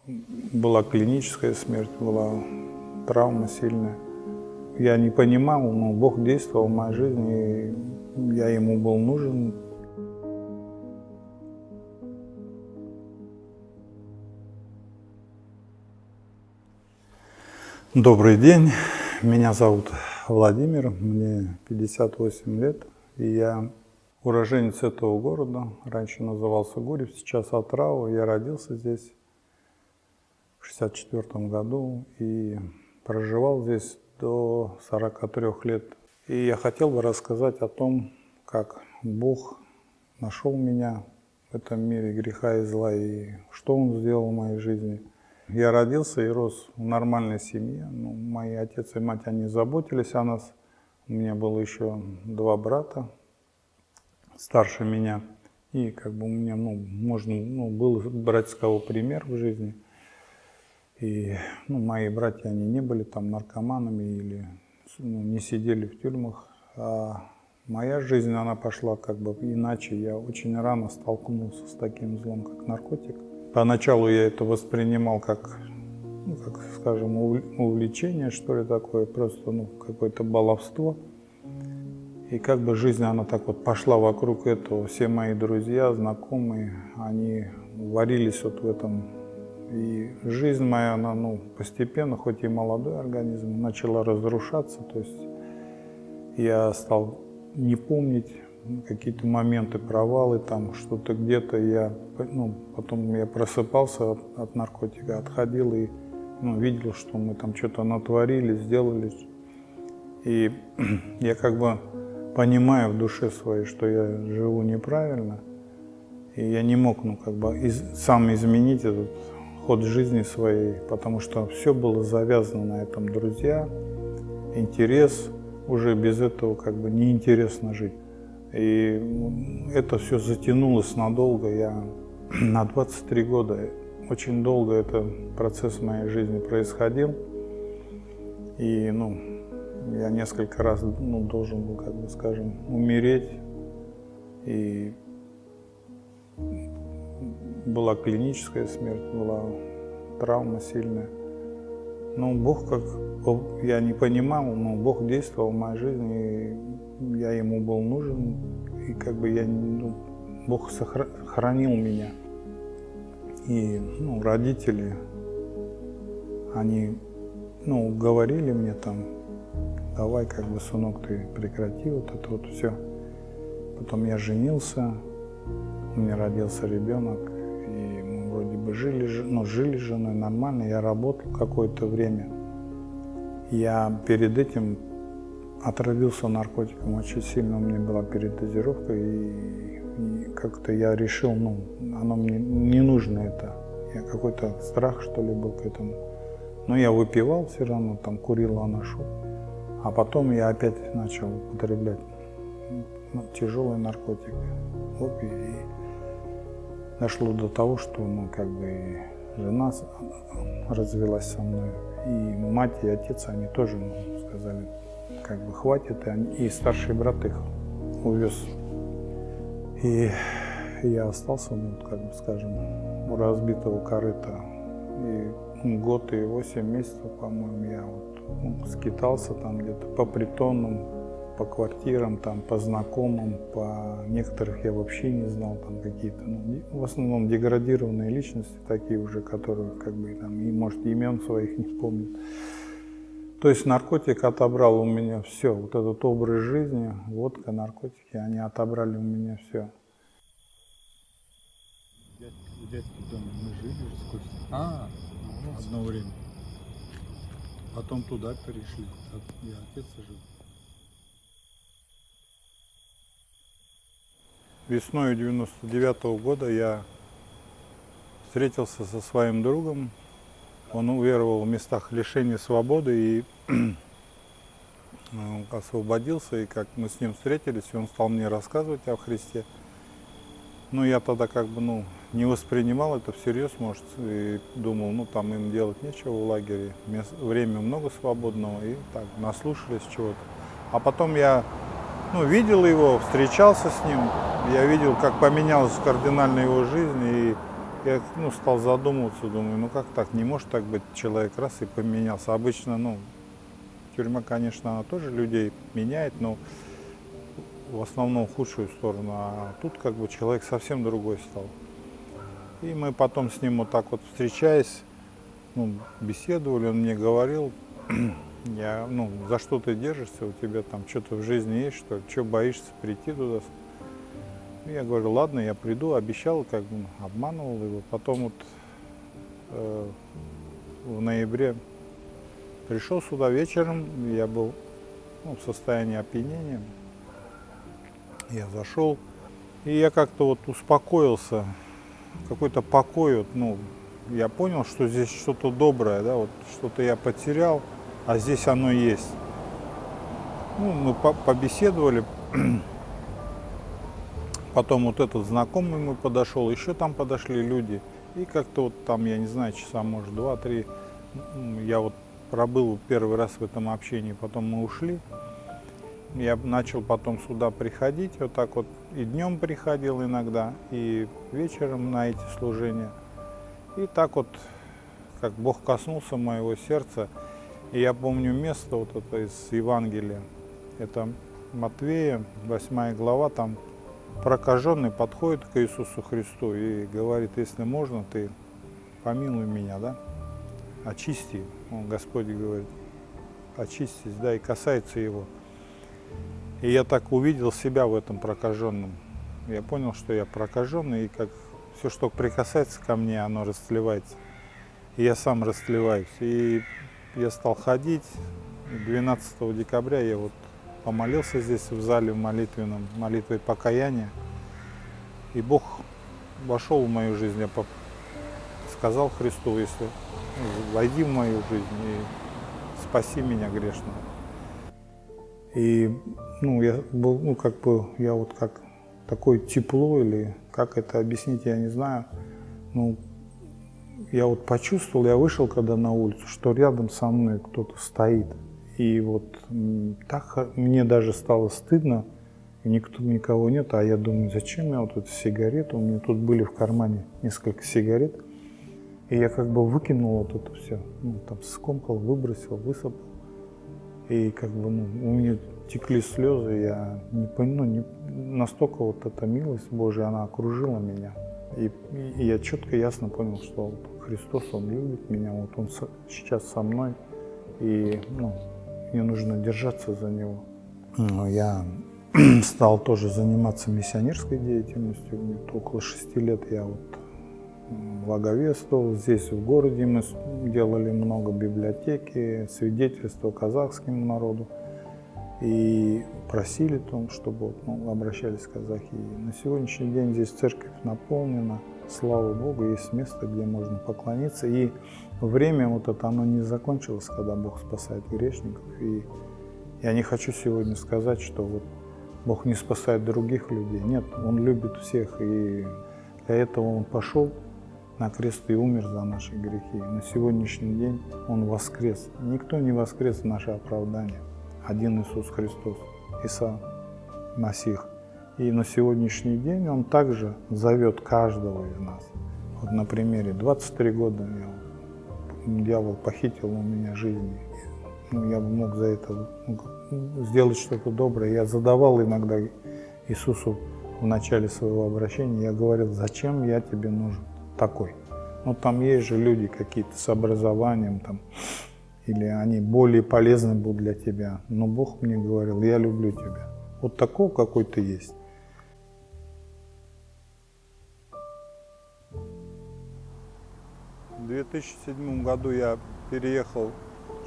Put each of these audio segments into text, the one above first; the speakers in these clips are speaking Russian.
Была клиническая смерть, была травма сильная. Я не понимал, но Бог действовал в моей жизни, и я Ему был нужен. Добрый день, меня зовут Владимир, мне 58 лет, и я уроженец этого города. Раньше назывался Гурьев, сейчас Отрава. Я родился здесь в 1964 году и проживал здесь до 43 лет. И я хотел бы рассказать о том, как Бог нашел меня в этом мире греха и зла, и что Он сделал в моей жизни. Я родился и рос в нормальной семье. Мои отец и мать, они заботились о нас. У меня было еще 2 брата старше меня. И как бы у меня был брать с кого пример в жизни. И мои братья, они не были там наркоманами или не сидели в тюрьмах. А моя жизнь, она пошла как бы иначе. Я очень рано столкнулся с таким злом, как наркотик. Поначалу я это воспринимал как, скажем, увлечение, что ли, такое, просто какое-то баловство. И как бы жизнь, она так вот пошла вокруг этого. Все мои друзья, знакомые, они варились вот в этом. И жизнь моя, она постепенно, хоть и молодой организм, начала разрушаться. То есть я стал не помнить какие-то моменты, провалы, там что-то где-то. Потом я просыпался от наркотика, отходил и видел, что мы там что-то натворили, сделали. И я как бы понимаю в душе своей, что я живу неправильно, и я не мог сам изменить этот ход жизни своей, потому что все было завязано на этом: друзья, интерес. Уже без этого как бы неинтересно жить. И это все затянулось надолго. Я на 23 года, очень долго этот процесс в моей жизни происходил. И я несколько раз должен был, умереть. И была клиническая смерть, была травма сильная. Бог, я не понимал, но Бог действовал в моей жизни, и я Ему был нужен, и Бог сохранил меня. И родители, они говорили мне там: давай, сынок, ты прекрати вот это вот все. Потом я женился, у меня родился ребенок. Вроде бы жили с женой нормально, я работал какое-то время. Я перед этим отравился наркотиком очень сильно, у меня была передозировка, и как-то я решил, оно мне не нужно это. Какой-то страх, что ли, был к этому. Но я выпивал все равно, там курил анашу. А потом я опять начал употреблять тяжелый наркотик, опий. Дошло до того, что жена развелась со мной, и мать и отец, они тоже сказали, хватит, и старший брат их увез. И я остался, у разбитого корыта. И год и 8 месяцев, по-моему, я скитался там где-то по притонам, по квартирам, там, по знакомым, по некоторых я вообще не знал, там какие-то, в основном деградированные личности такие уже, которые и, может, имен своих не помнят. То есть наркотик отобрал у меня все, вот этот образ жизни, водка, наркотики, они отобрали у меня все. У дядьки в доме мы жили же с Костей. Одно время. Потом туда перешли, я отец жил. Весной 99-го года я встретился со своим другом. Он уверовал в местах лишения свободы и освободился. И как мы с ним встретились, он стал мне рассказывать о Христе. Я тогда не воспринимал это всерьез, может, и думал, там им делать нечего в лагере. Время много свободного, и так наслушались чего-то. А потом я видел его, встречался с ним. Я видел, как поменялась кардинально его жизнь, и Я стал задумываться, думаю, ну как так, не может так быть, человек раз и поменялся. Обычно, тюрьма, конечно, она тоже людей меняет, но в основном в худшую сторону, а тут как бы человек совсем другой стал. И мы потом с ним вот так вот встречаясь, беседовали, он мне говорил, за что ты держишься, у тебя там что-то в жизни есть, что ли, что боишься прийти туда? Я говорю, ладно, я приду, обещал, как бы обманывал его. Потом в ноябре пришел сюда вечером, я был в состоянии опьянения. Я зашел, и я как-то успокоился, какой-то покой, я понял, что здесь что-то доброе, да, что-то я потерял, а здесь оно есть. Мы побеседовали, потом этот знакомый мой подошел, еще там подошли люди, и как-то там, я не знаю, часа, может, 2-3, я пробыл первый раз в этом общении, потом мы ушли. Я начал потом сюда приходить, и днем приходил иногда, и вечером на эти служения. И так как Бог коснулся моего сердца, и я помню место это из Евангелия, это Матвея, 8 глава, там прокаженный подходит к Иисусу Христу и говорит, если можно, ты помилуй меня, да, очисти, Господь говорит, очистись, да, и касается его. И я так увидел себя в этом прокаженном. Я понял, что я прокаженный, и как все, что прикасается ко мне, оно растлевается. И я сам растлеваюсь. И я стал ходить. 12 декабря я помолился здесь в зале молитвенном, молитвой покаяния. И Бог вошел в мою жизнь. Я сказал Христу, если войди в мою жизнь и спаси меня грешного. И я был, как такое тепло, или как это объяснить, я не знаю. Я почувствовал, я вышел когда на улицу, что рядом со мной кто-то стоит. И так мне даже стало стыдно, никого нет, а я думаю, зачем я эту сигарету, у меня тут были в кармане несколько сигарет. И я выкинул это все, скомкал, выбросил, высыпал. И у меня текли слезы, я не понял, настолько эта милость Божия, она окружила меня. И я четко, ясно понял, что Христос, Он любит меня, Он сейчас со мной, и мне нужно держаться за Него. Я стал тоже заниматься миссионерской деятельностью, около 6 лет я благовествовал. Здесь в городе мы делали много библиотеки, свидетельства казахскому народу. И просили, чтобы обращались казахи. И на сегодняшний день здесь церковь наполнена, слава Богу, есть место, где можно поклониться. И время оно не закончилось, когда Бог спасает грешников. И я не хочу сегодня сказать, что Бог не спасает других людей. Нет, Он любит всех, и для этого Он пошел на крест и умер за наши грехи. На сегодняшний день Он воскрес. Никто не воскрес в наше оправдание. Один Иисус Христос, Иса Масих. И на сегодняшний день Он также зовет каждого из нас. На примере 23 года дьявол похитил у меня жизнь. Я бы мог за это сделать что-то доброе. Я задавал иногда Иисусу в начале своего обращения, я говорил, зачем я тебе нужен такой? Там есть же люди какие-то с образованием, или они более полезны будут для тебя. Но Бог мне говорил, я люблю тебя. Такого, какой ты есть. В 2007 году я переехал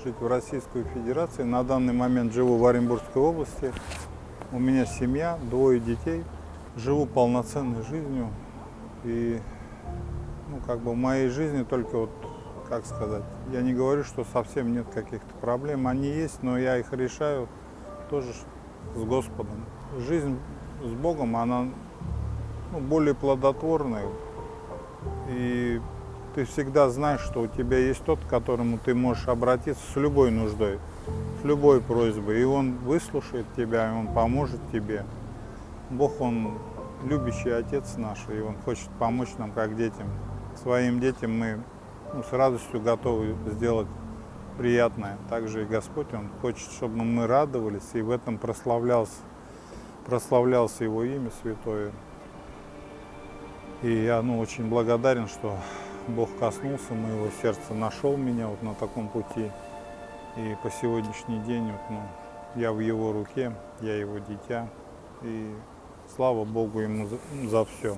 жить в Российскую Федерацию. На данный момент живу в Оренбургской области. У меня семья, 2 детей. Живу полноценной жизнью. И в моей жизни только я не говорю, что совсем нет каких-то проблем. Они есть, но я их решаю тоже с Господом. Жизнь с Богом, она более плодотворная. И ты всегда знаешь, что у тебя есть тот, к которому ты можешь обратиться с любой нуждой, с любой просьбой. И Он выслушает тебя, и Он поможет тебе. Бог, Он любящий Отец наш, и Он хочет помочь нам, как детям, Своим детям мы с радостью готовы сделать приятное. Также и Господь, Он хочет, чтобы мы радовались, и в этом прославлялся Его имя святое. И я очень благодарен, что Бог коснулся моего сердца, нашел меня вот на таком пути. И по сегодняшний день я в Его руке, я Его дитя. И слава Богу Ему за все.